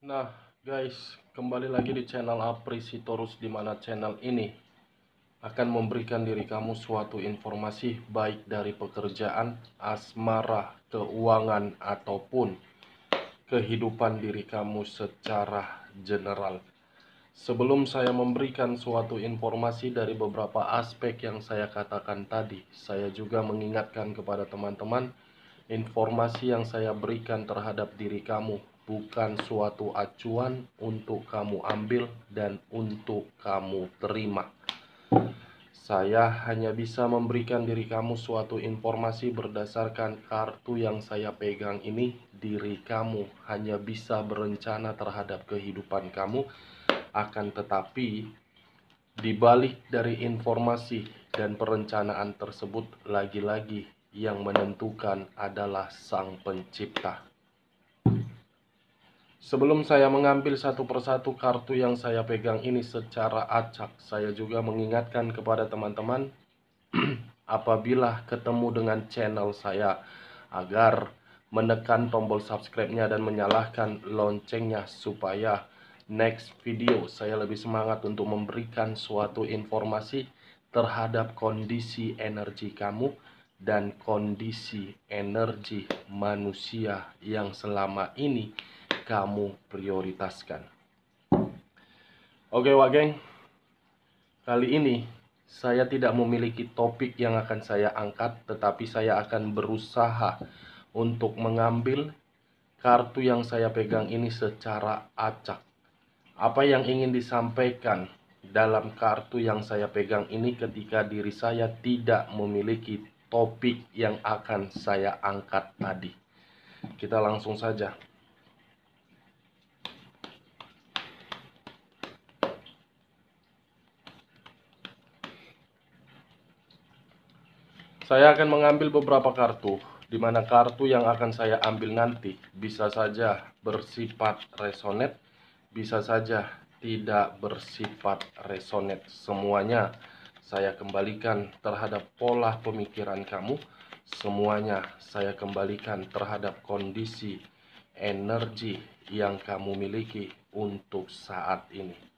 Nah, guys, kembali lagi di channel Aprisitorus, di mana channel ini akan memberikan diri kamu suatu informasi baik dari pekerjaan, asmara, keuangan, ataupun kehidupan diri kamu secara general. Sebelum saya memberikan suatu informasi dari beberapa aspek yang saya katakan tadi, saya juga mengingatkan kepada teman-teman, informasi yang saya berikan terhadap diri kamu bukan suatu acuan untuk kamu ambil dan untuk kamu terima. Saya hanya bisa memberikan diri kamu suatu informasi berdasarkan kartu yang saya pegang ini. Diri kamu hanya bisa berencana terhadap kehidupan kamu, akan tetapi di balik dari informasi dan perencanaan tersebut, lagi-lagi yang menentukan adalah Sang Pencipta. Sebelum saya mengambil satu persatu kartu yang saya pegang ini secara acak, saya juga mengingatkan kepada teman-teman apabila ketemu dengan channel saya agar menekan tombol subscribe-nya dan menyalakan loncengnya supaya next video saya lebih semangat untuk memberikan suatu informasi terhadap kondisi energi kamu dan kondisi energi manusia yang selama ini kamu prioritaskan. Oke, Wak Geng, kali ini saya tidak memiliki topik yang akan saya angkat, tetapi saya akan berusaha untuk mengambil kartu yang saya pegang ini secara acak. Apa yang ingin disampaikan dalam kartu yang saya pegang ini ketika diri saya tidak memiliki topik yang akan saya angkat tadi. Kita langsung saja. Saya akan mengambil beberapa kartu, di mana kartu yang akan saya ambil nanti bisa saja bersifat resonate, bisa saja tidak bersifat resonate. Semuanya saya kembalikan terhadap pola pemikiran kamu, semuanya saya kembalikan terhadap kondisi energi yang kamu miliki untuk saat ini.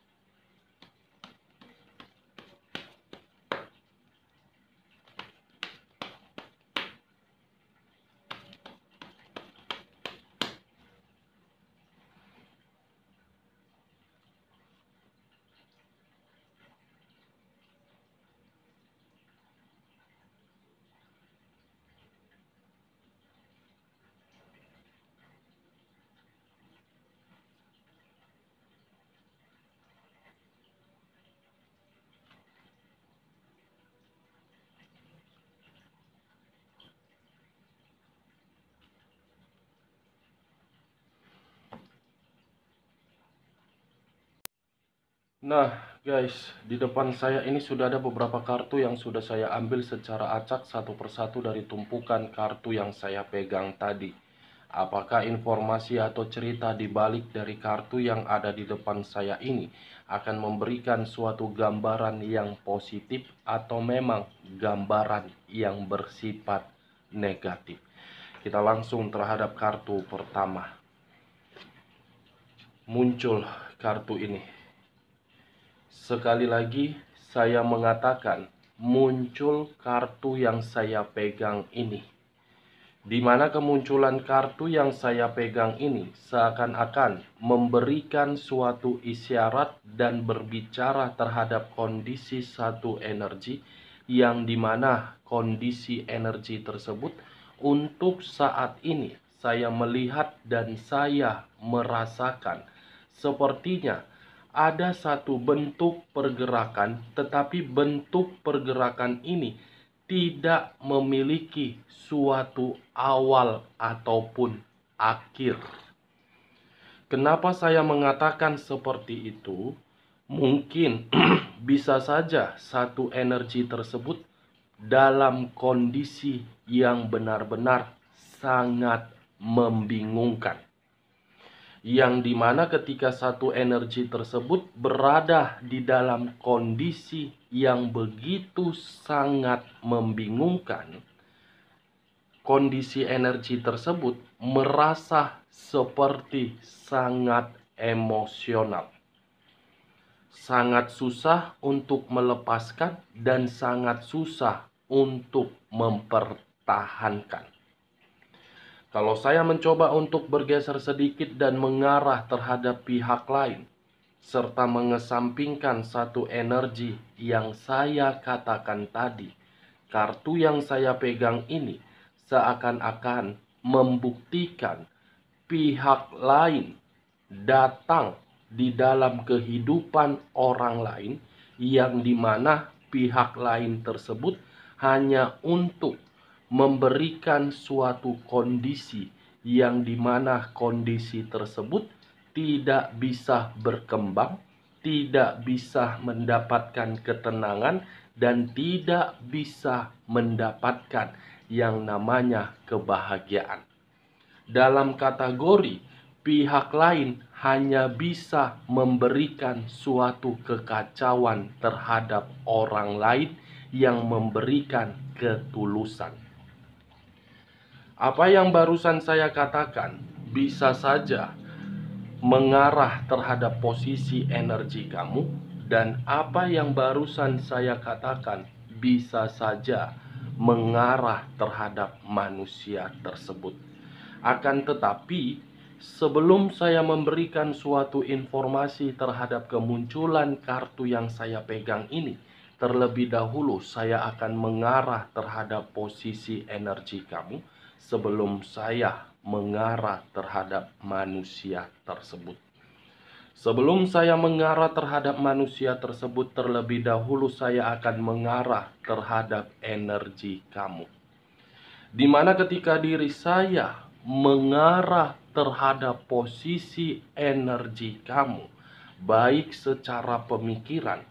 Nah, guys, di depan saya ini sudah ada beberapa kartu yang sudah saya ambil secara acak satu persatu dari tumpukan kartu yang saya pegang tadi. Apakah informasi atau cerita di balik dari kartu yang ada di depan saya ini akan memberikan suatu gambaran yang positif atau memang gambaran yang bersifat negatif? Kita langsung terhadap kartu pertama. Muncul kartu ini. Sekali lagi saya mengatakan, muncul kartu yang saya pegang ini. Di mana kemunculan kartu yang saya pegang ini seakan-akan memberikan suatu isyarat dan berbicara terhadap kondisi satu energi, yang dimana kondisi energi tersebut untuk saat ini saya melihat dan saya merasakan sepertinya ada satu bentuk pergerakan, tetapi bentuk pergerakan ini tidak memiliki suatu awal ataupun akhir. Kenapa saya mengatakan seperti itu? Mungkin bisa saja satu energi tersebut dalam kondisi yang benar-benar sangat membingungkan, yang dimana ketika satu energi tersebut berada di dalam kondisi yang begitu sangat membingungkan, kondisi energi tersebut merasa seperti sangat emosional. Sangat susah untuk melepaskan dan sangat susah untuk mempertahankan. Kalau saya mencoba untuk bergeser sedikit dan mengarah terhadap pihak lain, serta mengesampingkan satu energi yang saya katakan tadi, kartu yang saya pegang ini seakan-akan membuktikan pihak lain datang di dalam kehidupan orang lain, yang dimana pihak lain tersebut hanya untuk memberikan suatu kondisi yang dimana kondisi tersebut tidak bisa berkembang, tidak bisa mendapatkan ketenangan, dan tidak bisa mendapatkan yang namanya kebahagiaan. Dalam kategori pihak lain hanya bisa memberikan suatu kekacauan terhadap orang lain yang memberikan ketulusan. Apa yang barusan saya katakan bisa saja mengarah terhadap posisi energi kamu, dan apa yang barusan saya katakan bisa saja mengarah terhadap manusia tersebut. Akan tetapi, sebelum saya memberikan suatu informasi terhadap kemunculan kartu yang saya pegang ini, terlebih dahulu saya akan mengarah terhadap posisi energi kamu sebelum saya mengarah terhadap manusia tersebut. Sebelum saya mengarah terhadap manusia tersebut, terlebih dahulu saya akan mengarah terhadap energi kamu. Di mana ketika diri saya mengarah terhadap posisi energi kamu, baik secara pemikiran,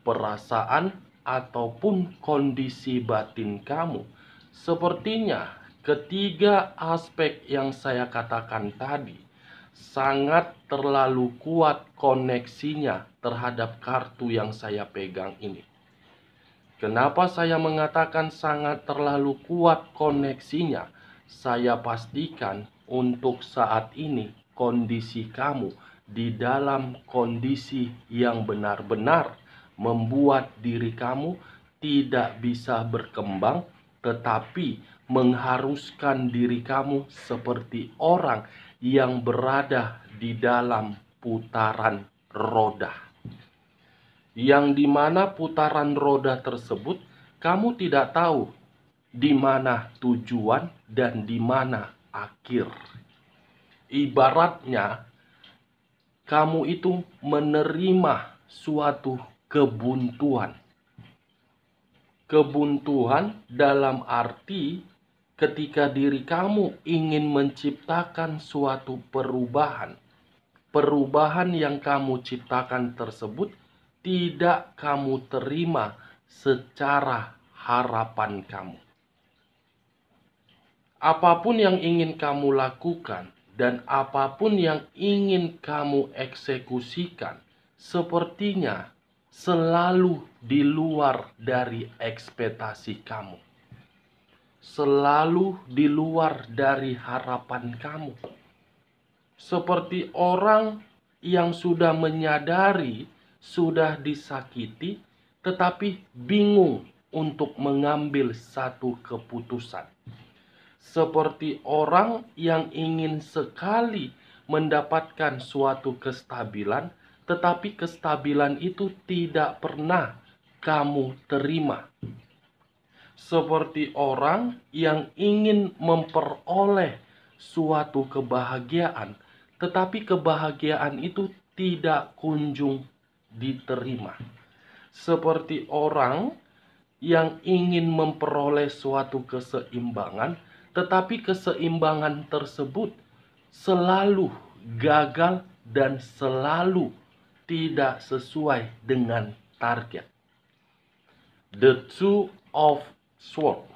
perasaan, ataupun kondisi batin kamu, sepertinya ketiga aspek yang saya katakan tadi sangat terlalu kuat koneksinya terhadap kartu yang saya pegang ini. Kenapa saya mengatakan sangat terlalu kuat koneksinya? Saya pastikan untuk saat ini kondisi kamu di dalam kondisi yang benar-benar membuat diri kamu tidak bisa berkembang, tetapi mengharuskan diri kamu seperti orang yang berada di dalam putaran roda, yang dimana putaran roda tersebut kamu tidak tahu di mana tujuan dan di mana akhir. Ibaratnya kamu itu menerima suatu kebuntuan. Kebuntuan dalam arti ketika diri kamu ingin menciptakan suatu perubahan. Perubahan yang kamu ciptakan tersebut tidak kamu terima secara harapan kamu. Apapun yang ingin kamu lakukan dan apapun yang ingin kamu eksekusikan, sepertinya selalu di luar dari ekspektasi kamu. Selalu di luar dari harapan kamu. Seperti orang yang sudah menyadari sudah disakiti, tetapi bingung untuk mengambil satu keputusan. Seperti orang yang ingin sekali mendapatkan suatu kestabilan, tetapi kestabilan itu tidak pernah kamu terima. Seperti orang yang ingin memperoleh suatu kebahagiaan, tetapi kebahagiaan itu tidak kunjung diterima. Seperti orang yang ingin memperoleh suatu keseimbangan, tetapi keseimbangan tersebut selalu gagal dan selalu tidak sesuai dengan target. The Two of Swords,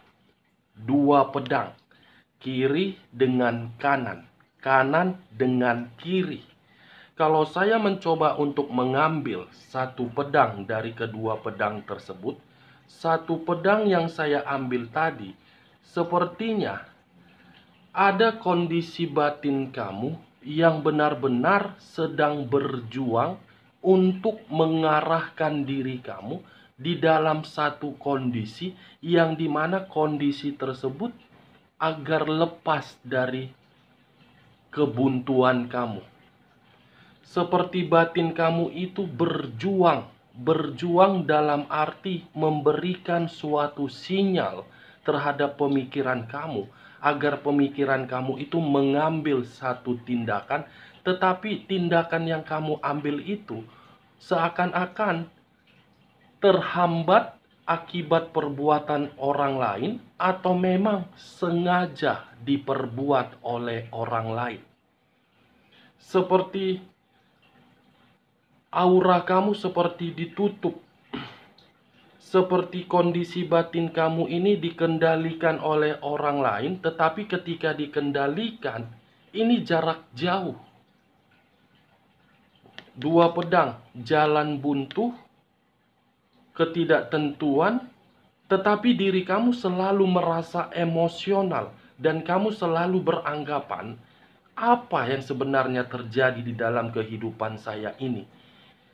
dua pedang, kiri dengan kanan, kanan dengan kiri. Kalau saya mencoba untuk mengambil satu pedang dari kedua pedang tersebut, satu pedang yang saya ambil tadi, sepertinya ada kondisi batin kamu yang benar-benar sedang berjuang untuk mengarahkan diri kamu di dalam satu kondisi yang dimana kondisi tersebut agar lepas dari kebuntuan kamu. Seperti batin kamu itu berjuang dalam arti memberikan suatu sinyal terhadap pemikiran kamu, agar pemikiran kamu itu mengambil satu tindakan, tetapi tindakan yang kamu ambil itu seakan-akan terhambat akibat perbuatan orang lain, atau memang sengaja diperbuat oleh orang lain. Seperti aura kamu seperti ditutup, seperti kondisi batin kamu ini dikendalikan oleh orang lain, tetapi ketika dikendalikan, ini jarak jauh. Dua pedang, jalan buntu, ketidaktentuan, tetapi diri kamu selalu merasa emosional dan kamu selalu beranggapan, apa yang sebenarnya terjadi di dalam kehidupan saya ini?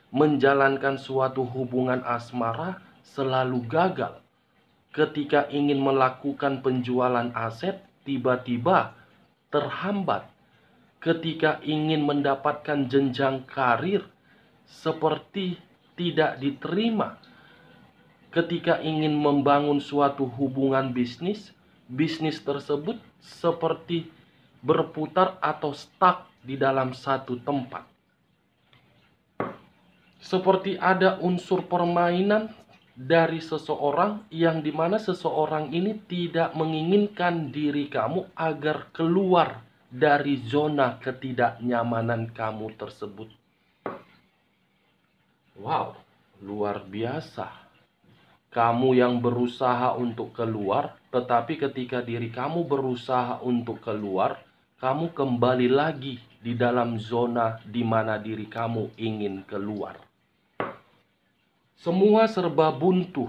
Menjalankan suatu hubungan asmara selalu gagal. Ketika ingin melakukan penjualan aset, tiba-tiba terhambat. Ketika ingin mendapatkan jenjang karir, seperti tidak diterima. Ketika ingin membangun suatu hubungan bisnis, bisnis tersebut seperti berputar atau stuck di dalam satu tempat. Seperti ada unsur permainan dari seseorang yang dimana seseorang ini tidak menginginkan diri kamu agar keluar dari zona ketidaknyamanan kamu tersebut. Wow, luar biasa. Kamu yang berusaha untuk keluar, tetapi ketika diri kamu berusaha untuk keluar, kamu kembali lagi di dalam zona di mana diri kamu ingin keluar. Semua serba buntu.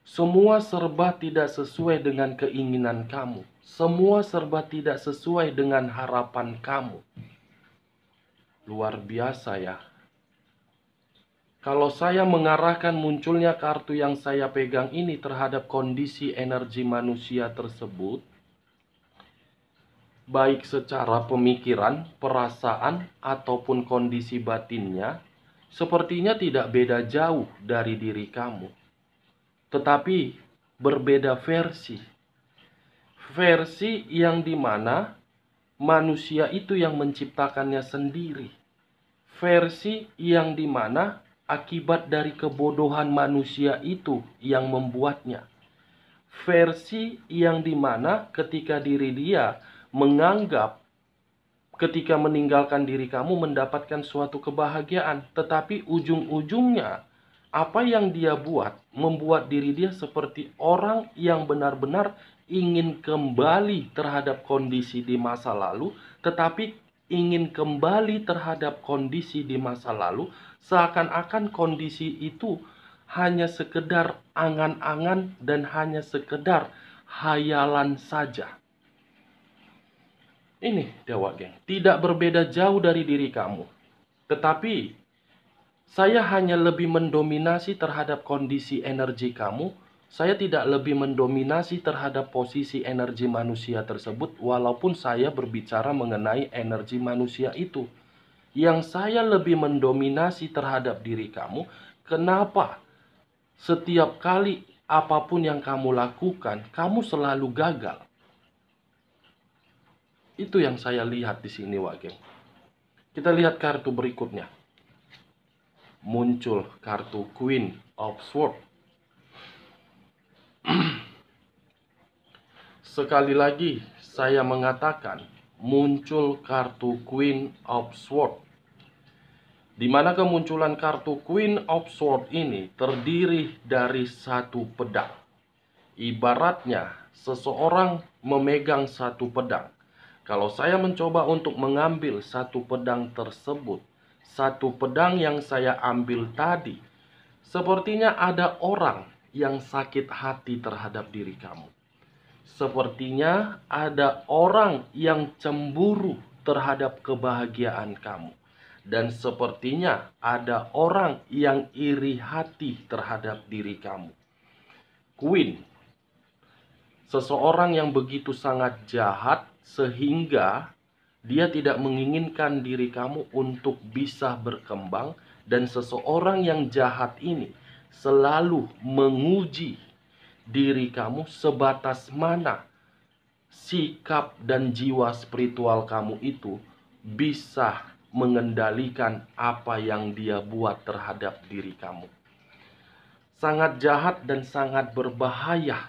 Semua serba tidak sesuai dengan keinginan kamu. Semua serba tidak sesuai dengan harapan kamu. Luar biasa ya. Kalau saya mengarahkan munculnya kartu yang saya pegang ini terhadap kondisi energi manusia tersebut, baik secara pemikiran, perasaan, ataupun kondisi batinnya, sepertinya tidak beda jauh dari diri kamu. Tetapi berbeda versi. Versi yang dimana manusia itu yang menciptakannya sendiri. Versi yang dimana akibat dari kebodohan manusia itu yang membuatnya. Versi yang dimana ketika diri dia menganggap ketika meninggalkan diri kamu mendapatkan suatu kebahagiaan, tetapi ujung-ujungnya apa yang dia buat membuat diri dia seperti orang yang benar-benar ingin kembali terhadap kondisi di masa lalu, tetapi ingin kembali terhadap kondisi di masa lalu seakan-akan kondisi itu hanya sekedar angan-angan dan hanya sekedar hayalan saja. Ini Dewa Geng, tidak berbeda jauh dari diri kamu. Tetapi saya hanya lebih mendominasi terhadap kondisi energi kamu. Saya tidak lebih mendominasi terhadap posisi energi manusia tersebut, walaupun saya berbicara mengenai energi manusia itu. Yang saya lebih mendominasi terhadap diri kamu, kenapa setiap kali apapun yang kamu lakukan, kamu selalu gagal? Itu yang saya lihat di sini, Wageng. Kita lihat kartu berikutnya. Muncul kartu Queen of Swords. Sekali lagi saya mengatakan, muncul kartu Queen of Swords. Di mana kemunculan kartu Queen of Swords ini terdiri dari satu pedang. Ibaratnya seseorang memegang satu pedang. Kalau saya mencoba untuk mengambil satu pedang tersebut, satu pedang yang saya ambil tadi, sepertinya ada orang yang sakit hati terhadap diri kamu. Sepertinya ada orang yang cemburu terhadap kebahagiaan kamu. Dan sepertinya ada orang yang iri hati terhadap diri kamu. Queen, seseorang yang begitu sangat jahat sehingga dia tidak menginginkan diri kamu untuk bisa berkembang. Dan seseorang yang jahat ini selalu menguji diri kamu sebatas mana sikap dan jiwa spiritual kamu itu bisa mengendalikan apa yang dia buat terhadap diri kamu. Sangat jahat dan sangat berbahaya.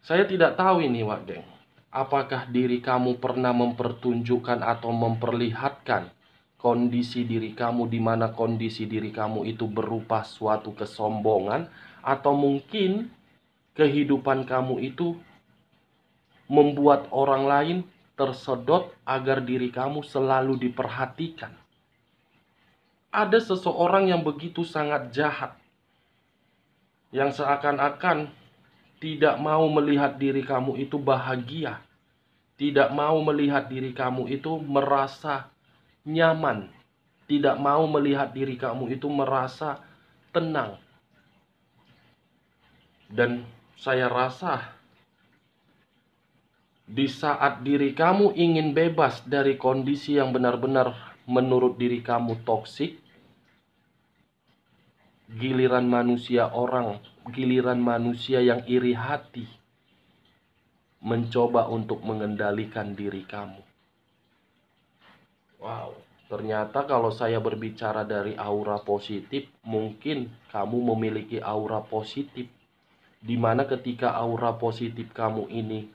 Saya tidak tahu ini, Wak Geng. Apakah diri kamu pernah mempertunjukkan atau memperlihatkan kondisi diri kamu, di mana kondisi diri kamu itu berupa suatu kesombongan, atau mungkin kehidupan kamu itu membuat orang lain tersedot agar diri kamu selalu diperhatikan. Ada seseorang yang begitu sangat jahat, yang seakan-akan tidak mau melihat diri kamu itu bahagia, tidak mau melihat diri kamu itu merasa nyaman, tidak mau melihat diri kamu itu merasa tenang. Dan saya rasa di saat diri kamu ingin bebas dari kondisi yang benar-benar menurut diri kamu toksik, giliran manusia yang iri hati mencoba untuk mengendalikan diri kamu. Wow, ternyata kalau saya berbicara dari aura positif, mungkin kamu memiliki aura positif, di mana ketika aura positif kamu ini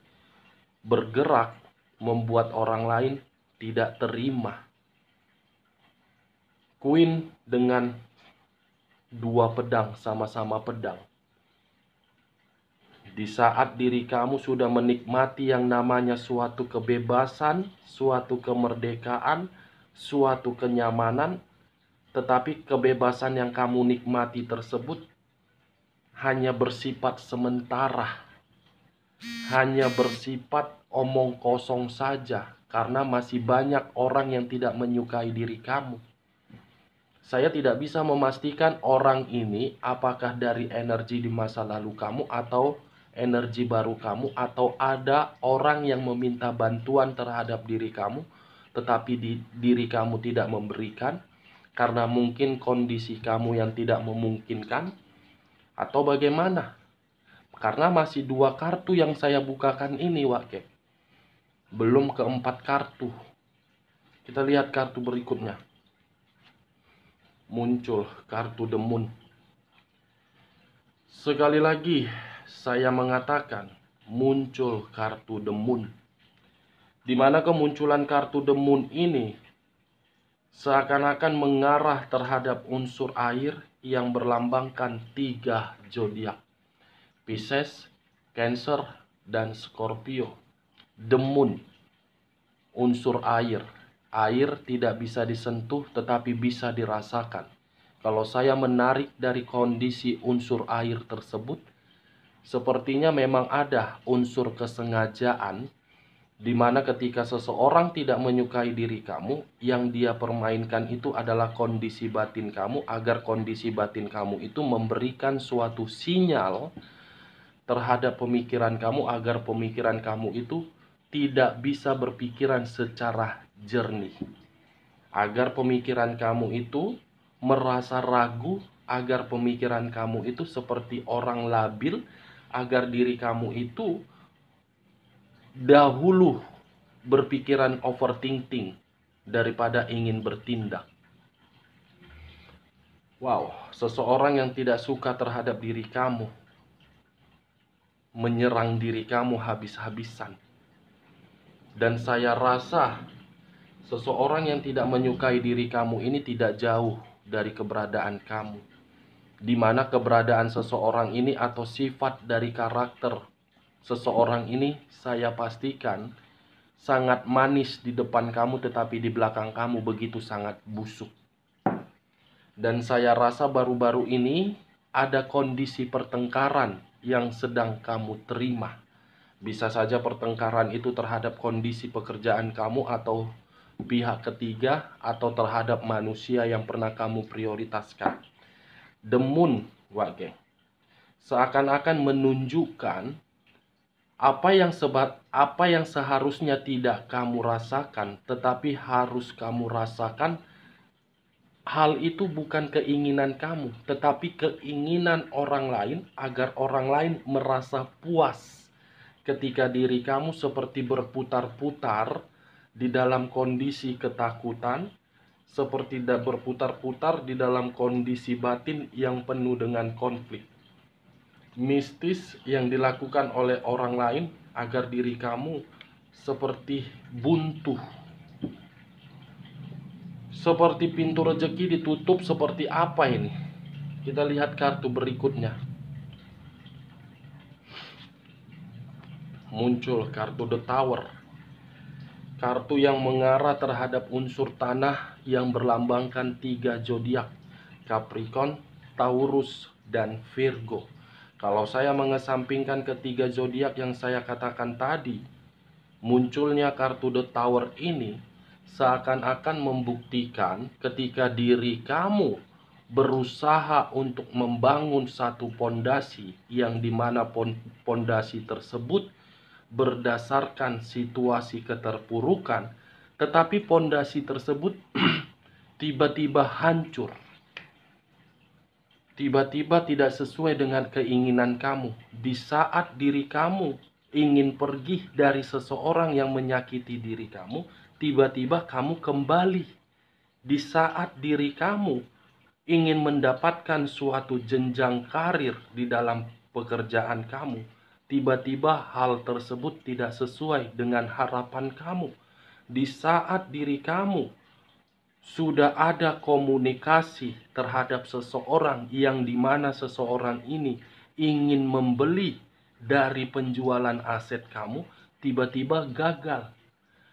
bergerak, membuat orang lain tidak terima. Queen dengan dua pedang, sama-sama pedang. Di saat diri kamu sudah menikmati yang namanya suatu kebebasan, suatu kemerdekaan, suatu kenyamanan, tetapi kebebasan yang kamu nikmati tersebut hanya bersifat sementara, hanya bersifat omong kosong saja, karena masih banyak orang yang tidak menyukai diri kamu. Saya tidak bisa memastikan orang ini apakah dari energi di masa lalu kamu atau energi baru kamu, atau ada orang yang meminta bantuan terhadap diri kamu, tetapi diri kamu tidak memberikan, karena mungkin kondisi kamu yang tidak memungkinkan, atau bagaimana. Karena masih dua kartu yang saya bukakan ini, Wak. Belum keempat kartu. Kita lihat kartu berikutnya. Muncul kartu The Moon. Sekali lagi saya mengatakan muncul kartu The Moon, di mana kemunculan kartu The Moon ini seakan-akan mengarah terhadap unsur air yang berlambangkan 3 zodiak: Pisces, Cancer, dan Scorpio. The Moon, unsur air. Air tidak bisa disentuh tetapi bisa dirasakan. Kalau saya menarik dari kondisi unsur air tersebut, sepertinya memang ada unsur kesengajaan, di mana ketika seseorang tidak menyukai diri kamu, yang dia permainkan itu adalah kondisi batin kamu, agar kondisi batin kamu itu memberikan suatu sinyal terhadap pemikiran kamu, agar pemikiran kamu itu tidak bisa berpikiran secara jernih, agar pemikiran kamu itu merasa ragu, agar pemikiran kamu itu seperti orang labil, agar diri kamu itu dahulu berpikiran overthinking daripada ingin bertindak. Wow, seseorang yang tidak suka terhadap diri kamu menyerang diri kamu habis-habisan. Dan saya rasa seseorang yang tidak menyukai diri kamu ini tidak jauh dari keberadaan kamu, di mana keberadaan seseorang ini atau sifat dari karakter seseorang ini, saya pastikan sangat manis di depan kamu, tetapi di belakang kamu begitu sangat busuk. Dan saya rasa baru-baru ini ada kondisi pertengkaran yang sedang kamu terima, Bisa saja pertengkaran itu terhadap kondisi pekerjaan kamu atau pihak ketiga atau terhadap manusia yang pernah kamu prioritaskan. The Moon, Wak Geng, seakan-akan menunjukkan apa yang seharusnya tidak kamu rasakan, tetapi harus kamu rasakan. Hal itu bukan keinginan kamu, tetapi keinginan orang lain agar orang lain merasa puas ketika diri kamu seperti berputar-putar di dalam kondisi ketakutan, seperti berputar-putar di dalam kondisi batin yang penuh dengan konflik mistis yang dilakukan oleh orang lain agar diri kamu seperti buntu, seperti pintu rezeki ditutup. Seperti apa ini? Kita lihat kartu berikutnya. Muncul kartu The Tower, kartu yang mengarah terhadap unsur tanah yang berlambangkan 3 zodiak, Capricorn, Taurus, dan Virgo. Kalau saya mengesampingkan ketiga zodiak yang saya katakan tadi, munculnya kartu The Tower ini seakan-akan membuktikan ketika diri kamu berusaha untuk membangun satu pondasi yang dimana pondasi tersebut berdasarkan situasi keterpurukan, tetapi pondasi tersebut tiba-tiba hancur. Tiba-tiba tidak sesuai dengan keinginan kamu. Di saat diri kamu ingin pergi dari seseorang yang menyakiti diri kamu, tiba-tiba kamu kembali. Di saat diri kamu ingin mendapatkan suatu jenjang karir di dalam pekerjaan kamu, tiba-tiba hal tersebut tidak sesuai dengan harapan kamu. Di saat diri kamu sudah ada komunikasi terhadap seseorang yang dimana seseorang ini ingin membeli dari penjualan aset kamu, tiba-tiba gagal.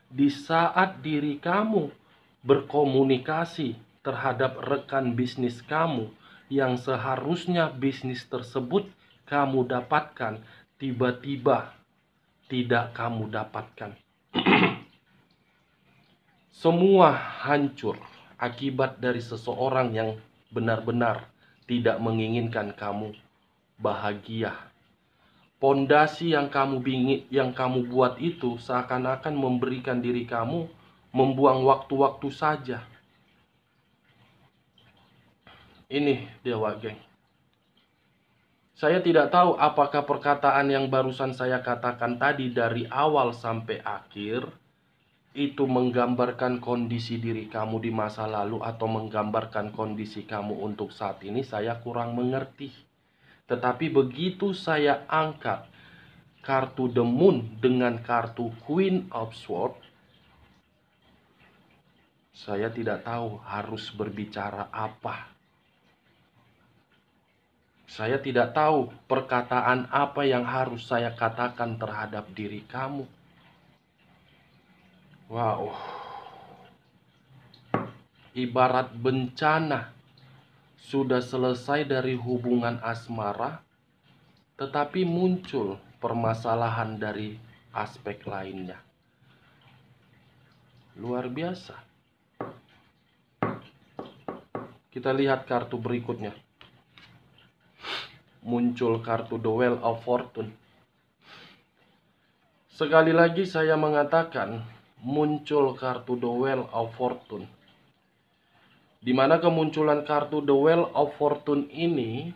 Di saat diri kamu berkomunikasi terhadap rekan bisnis kamu yang seharusnya bisnis tersebut kamu dapatkan, tiba-tiba tidak kamu dapatkan. Semua hancur akibat dari seseorang yang benar-benar tidak menginginkan kamu bahagia. Pondasi yang kamu buat itu seakan-akan memberikan diri kamu membuang waktu-waktu saja. Ini dia, Wak Geng. Saya tidak tahu apakah perkataan yang barusan saya katakan tadi dari awal sampai akhir itu menggambarkan kondisi diri kamu di masa lalu atau menggambarkan kondisi kamu untuk saat ini. Saya kurang mengerti. Tetapi begitu saya angkat kartu The Moon dengan kartu Queen of Swords, saya tidak tahu harus berbicara apa. Saya tidak tahu perkataan apa yang harus saya katakan terhadap diri kamu. Wow, ibarat bencana. Sudah selesai dari hubungan asmara, tetapi muncul permasalahan dari aspek lainnya. Luar biasa. Kita lihat kartu berikutnya. Muncul kartu The Wheel of Fortune. Sekali lagi saya mengatakan, muncul kartu The Wheel of Fortune, di mana kemunculan kartu The Wheel of Fortune ini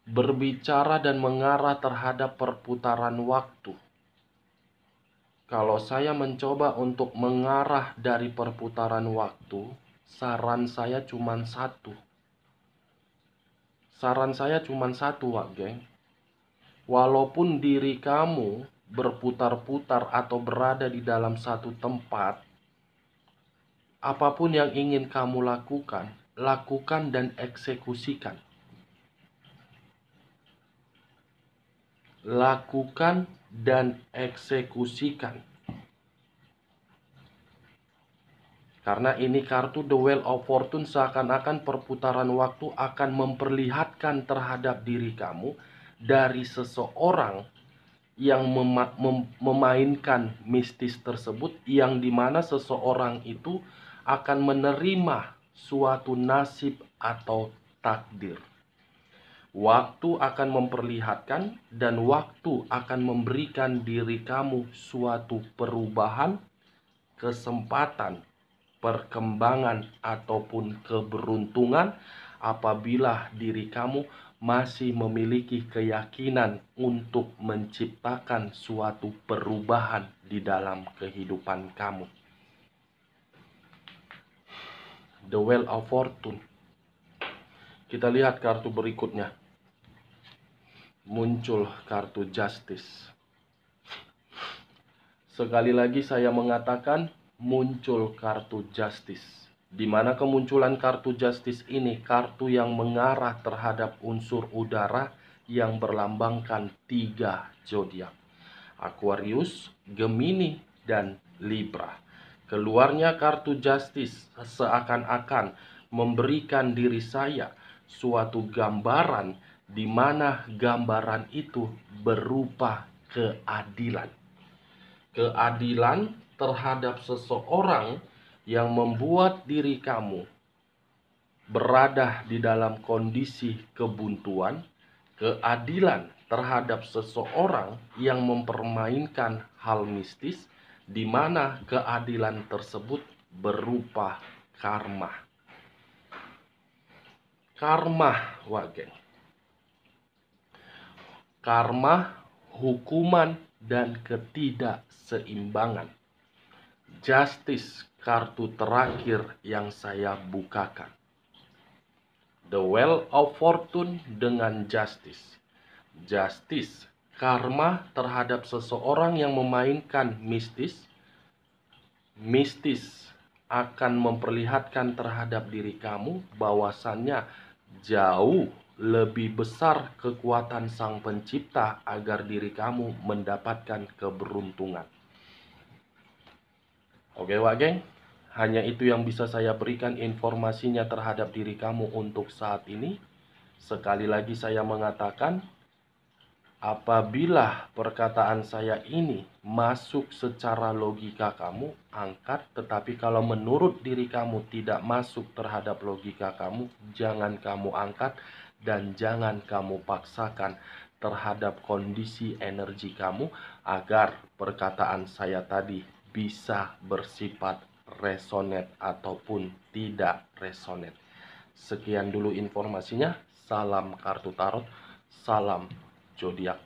berbicara dan mengarah terhadap perputaran waktu. Kalau saya mencoba untuk mengarah dari perputaran waktu, saran saya cuma satu. Saran saya cuma satu, Wak Geng. Walaupun diri kamu berputar-putar atau berada di dalam satu tempat, apapun yang ingin kamu lakukan, lakukan dan eksekusikan. Lakukan dan eksekusikan. Karena ini kartu The Wheel of Fortune, seakan-akan perputaran waktu akan memperlihatkan terhadap diri kamu dari seseorang yang memainkan mistis tersebut, yang dimana seseorang itu akan menerima suatu nasib atau takdir. Waktu akan memperlihatkan dan waktu akan memberikan diri kamu suatu perubahan, kesempatan, perkembangan, ataupun keberuntungan apabila diri kamu masih memiliki keyakinan untuk menciptakan suatu perubahan di dalam kehidupan kamu. The Wheel of Fortune. Kita lihat kartu berikutnya. Muncul kartu Justice. Sekali lagi saya mengatakan muncul kartu Justice. Di mana kemunculan kartu Justice ini kartu yang mengarah terhadap unsur udara yang berlambangkan 3 zodiak. Aquarius, Gemini, dan Libra. Keluarnya kartu Justice seakan-akan memberikan diri saya suatu gambaran di mana gambaran itu berupa keadilan. Keadilan terhadap seseorang yang membuat diri kamu berada di dalam kondisi kebuntuan. Keadilan terhadap seseorang yang mempermainkan hal mistis, di mana keadilan tersebut berupa karma. Karma, Wage. Karma, hukuman, dan ketidakseimbangan. Justice, kartu terakhir yang saya bukakan. The Wheel of Fortune dengan Justice. Justice, karma terhadap seseorang yang memainkan mistis. Mistis akan memperlihatkan terhadap diri kamu bahwasannya jauh lebih besar kekuatan Sang Pencipta agar diri kamu mendapatkan keberuntungan. Oke, Wak Geng, hanya itu yang bisa saya berikan informasinya terhadap diri kamu untuk saat ini. Sekali lagi saya mengatakan, apabila perkataan saya ini masuk secara logika kamu, angkat. Tetapi kalau menurut diri kamu tidak masuk terhadap logika kamu, jangan kamu angkat dan jangan kamu paksakan terhadap kondisi energi kamu agar perkataan saya tadi bisa bersifat resonate ataupun tidak resonate. Sekian dulu informasinya. Salam kartu tarot, salam zodiak.